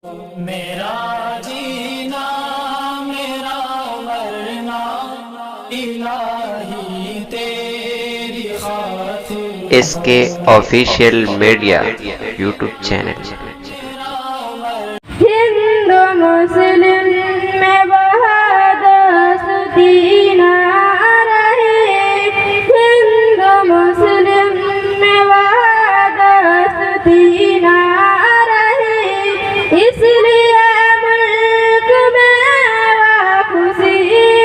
मेरा जीना मेरा मरना इलाही तेरी खातिर। SK official media YouTube channel. हिंदू मुस्लिम में दोस्ती ना रहे, हिंदू मुस्लिम में दोस्ती ना रहे, इसलिए मुल्क में खुशी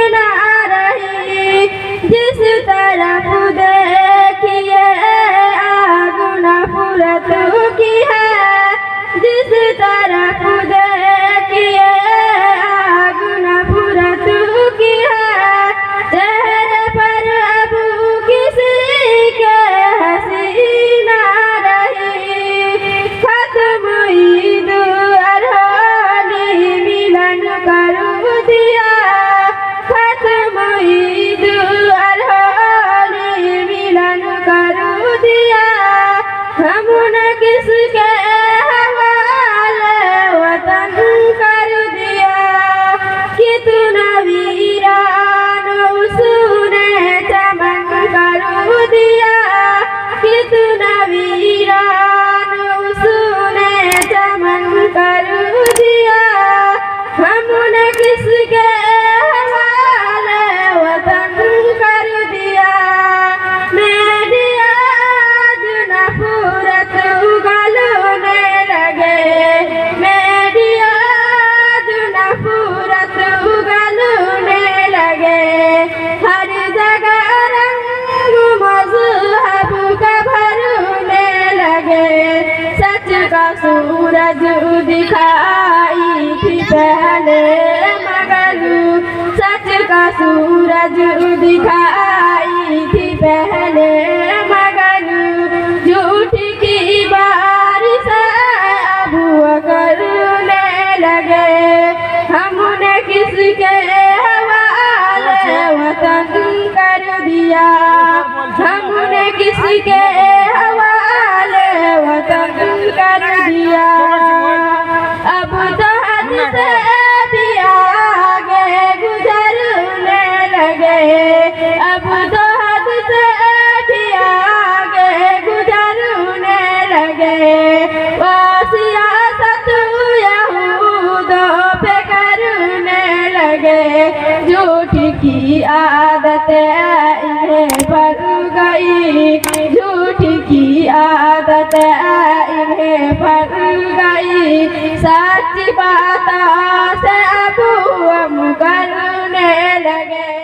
ना रही। जिस तरफ देखिए आग नफरत की है, जिस तरफ देखिए आग नफरत की है, चेहरे पर अब किसी के हंसी ना रही। खत्म ईद अरहोली मिलन कर दिया, खत्म ईद अरहोली मिलन कर दिया। हमने किसके हवाले वतन कर दिया, कितना वीरान उसने चमन कर दिया, कितना वीरान उसने चमन कर दिया। हमने किसके हवाले वतन कर दिया। मेडिया आज नफरत उगलने लगे, मेडिया आज नफरत उगलने लगे। हर जगह रंग मजहब का भरने लगे। सच का सूरज दिखाई थी पहले मगर, सच का सूरज दिखाई थी पहले मगर, झूठ की बारिश अब करने लगे। हमने किसके हवाले वतन कर दिया, हमने किसके हवाले वतन कर दिया। अब तो हद से भी आगे गुजरने लगे, अब तो हद से भी आगे गुजरने लगे। वो सियासत यहूदों पे करने लगे, झूठ की आदतें इन्हें पड़ गई, झूठ की आदतें इन्हें पड़ गई। सच बातों से अब हम करने लगे।